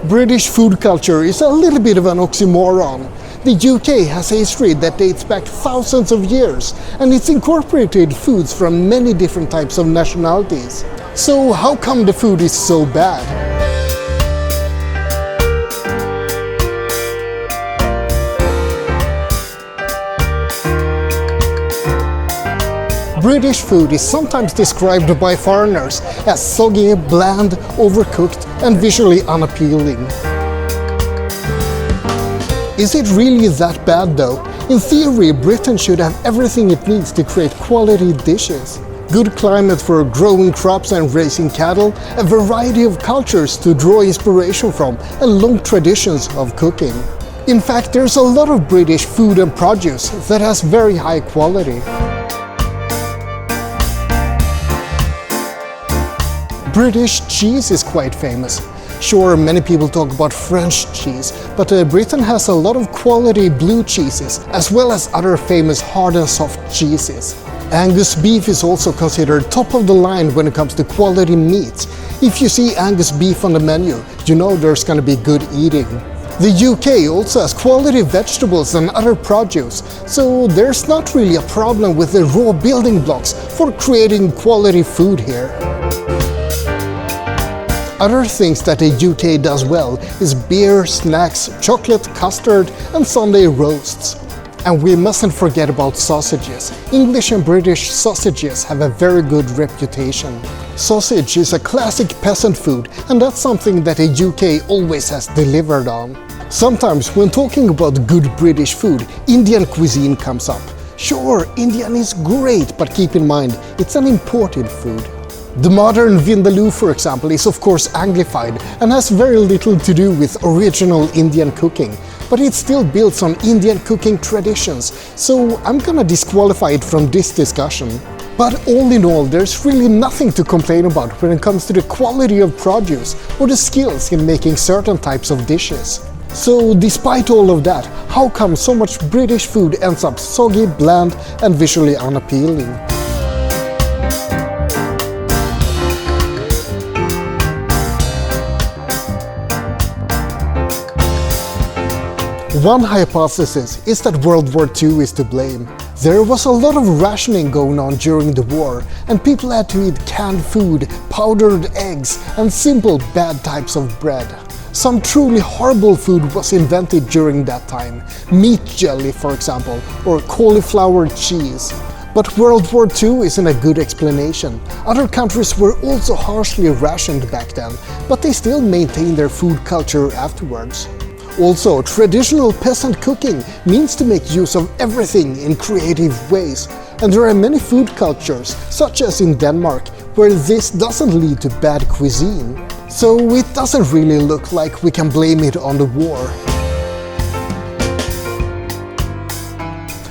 British food culture is a little bit of an oxymoron. The UK has a history that dates back thousands of years, and it's incorporated foods from many different types of nationalities. So how come the food is so bad? British food is sometimes described by foreigners as soggy, bland, overcooked, and visually unappealing. Is it really that bad though? In theory, Britain should have everything it needs to create quality dishes. Good climate for growing crops and raising cattle, a variety of cultures to draw inspiration from, and long traditions of cooking. In fact, there's a lot of British food and produce that has very high quality. British cheese is quite famous. Sure, many people talk about French cheese, but Britain has a lot of quality blue cheeses, as well as other famous hard and soft cheeses. Angus beef is also considered top of the line when it comes to quality meats. If you see Angus beef on the menu, you know there's gonna be good eating. The UK also has quality vegetables and other produce, so there's not really a problem with the raw building blocks for creating quality food here. Other things that the UK does well is beer, snacks, chocolate, custard, and Sunday roasts. And we mustn't forget about sausages. English and British sausages have a very good reputation. Sausage is a classic peasant food, and that's something that the UK always has delivered on. Sometimes when talking about good British food, Indian cuisine comes up. Sure, Indian is great, but keep in mind, it's an imported food. The modern vindaloo, for example, is of course Anglified and has very little to do with original Indian cooking, but it still builds on Indian cooking traditions, so I'm gonna disqualify it from this discussion. But all in all, there's really nothing to complain about when it comes to the quality of produce or the skills in making certain types of dishes. So despite all of that, how come so much British food ends up soggy, bland, and visually unappealing? One hypothesis is that World War II is to blame. There was a lot of rationing going on during the war, and people had to eat canned food, powdered eggs, and simple bad types of bread. Some truly horrible food was invented during that time, meat jelly for example, or cauliflower cheese. But World War II isn't a good explanation. Other countries were also harshly rationed back then, but they still maintained their food culture afterwards. Also, traditional peasant cooking means to make use of everything in creative ways, and there are many food cultures, such as in Denmark, where this doesn't lead to bad cuisine. So it doesn't really look like we can blame it on the war.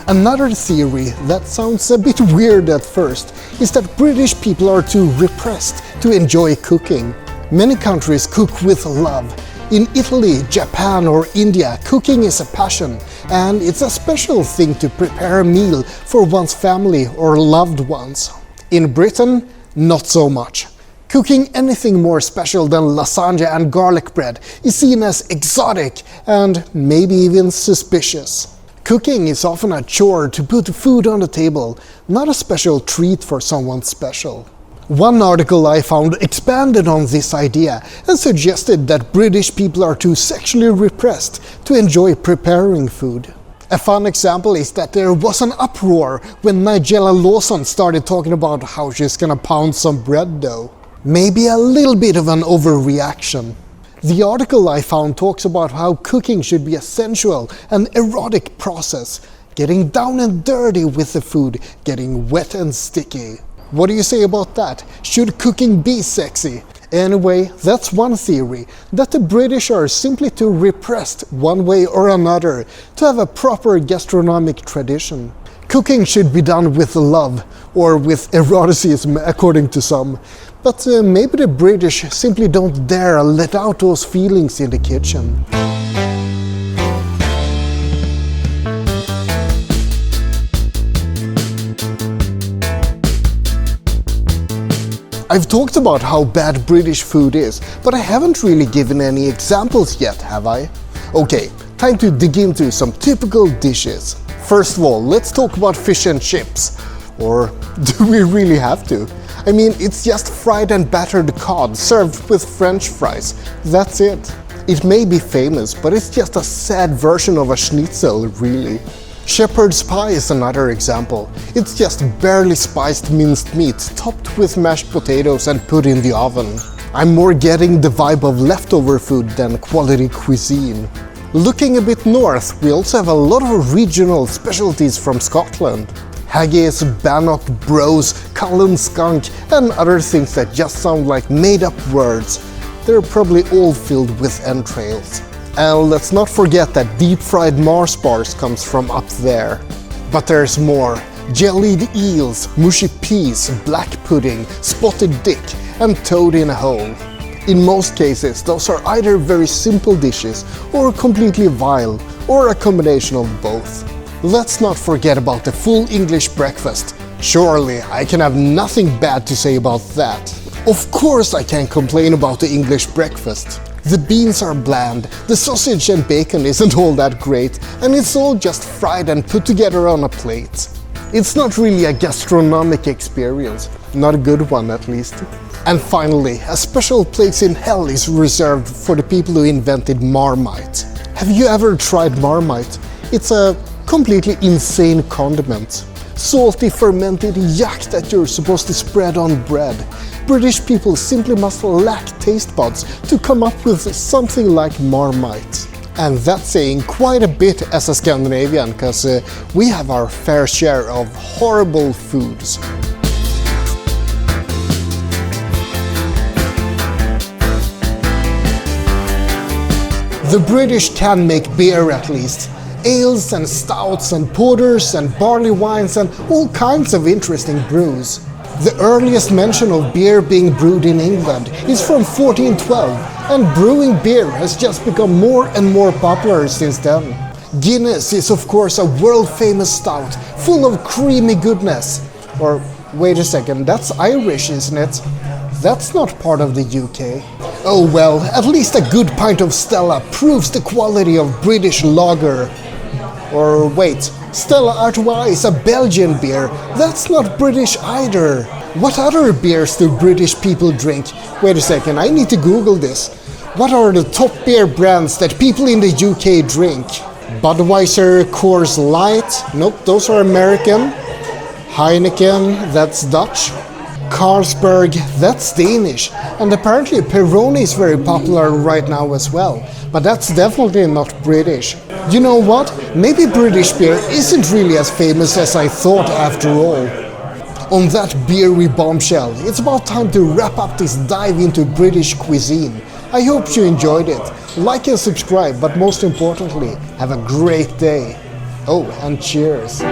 Another theory that sounds a bit weird at first is that British people are too repressed to enjoy cooking. Many countries cook with love. In Italy, Japan or India, cooking is a passion, and it's a special thing to prepare a meal for one's family or loved ones. In Britain, not so much. Cooking anything more special than lasagna and garlic bread is seen as exotic and maybe even suspicious. Cooking is often a chore to put food on the table, not a special treat for someone special. One article I found expanded on this idea and suggested that British people are too sexually repressed to enjoy preparing food. A fun example is that there was an uproar when Nigella Lawson started talking about how she's gonna pound some bread dough. Maybe a little bit of an overreaction. The article I found talks about how cooking should be a sensual and erotic process, getting down and dirty with the food, getting wet and sticky. What do you say about that? Should cooking be sexy? Anyway, that's one theory, that the British are simply too repressed one way or another to have a proper gastronomic tradition. Cooking should be done with love, or with eroticism according to some, but maybe the British simply don't dare let out those feelings in the kitchen. I've talked about how bad British food is, but I haven't really given any examples yet, have I? Okay, time to dig into some typical dishes. First of all, let's talk about fish and chips. Or do we really have to? I mean, it's just fried and battered cod served with French fries. That's it. It may be famous, but it's just a sad version of a schnitzel, really. Shepherd's pie is another example. It's just barely spiced minced meat topped with mashed potatoes and put in the oven. I'm more getting the vibe of leftover food than quality cuisine. Looking a bit north, we also have a lot of regional specialties from Scotland. Haggis, bannock, brose, Cullen skunk and other things that just sound like made-up words. They're probably all filled with entrails. And let's not forget that deep-fried Mars bars comes from up there. But there's more. Jellied eels, mushy peas, black pudding, spotted dick and toad in a hole. In most cases, those are either very simple dishes or completely vile, or a combination of both. Let's not forget about the full English breakfast. Surely I can have nothing bad to say about that. Of course I can't complain about the English breakfast. The beans are bland, the sausage and bacon isn't all that great, and it's all just fried and put together on a plate. It's not really a gastronomic experience, not a good one at least. And finally, a special place in hell is reserved for the people who invented Marmite. Have you ever tried Marmite? It's a completely insane condiment. Salty fermented yuck that you're supposed to spread on bread. British people simply must lack taste buds to come up with something like Marmite. And that's saying quite a bit as a Scandinavian, because we have our fair share of horrible foods. The British can make beer at least. Ales and stouts and porters and barley wines and all kinds of interesting brews. The earliest mention of beer being brewed in England is from 1412, and brewing beer has just become more and more popular since then. Guinness is of course a world-famous stout, full of creamy goodness. Or wait a second, that's Irish, isn't it? That's not part of the UK. Oh well, at least a good pint of Stella proves the quality of British lager. Or wait, Stella Artois is a Belgian beer. That's not British either. What other beers do British people drink? Wait a second, I need to Google this. What are the top beer brands that people in the UK drink? Budweiser, Coors Light? Nope, those are American. Heineken, that's Dutch. Carlsberg, that's Danish. And apparently Peroni is very popular right now as well. But that's definitely not British. You know what? Maybe British beer isn't really as famous as I thought after all. On that beery bombshell, it's about time to wrap up this dive into British cuisine. I hope you enjoyed it. Like and subscribe, but most importantly, have a great day. Oh, and cheers.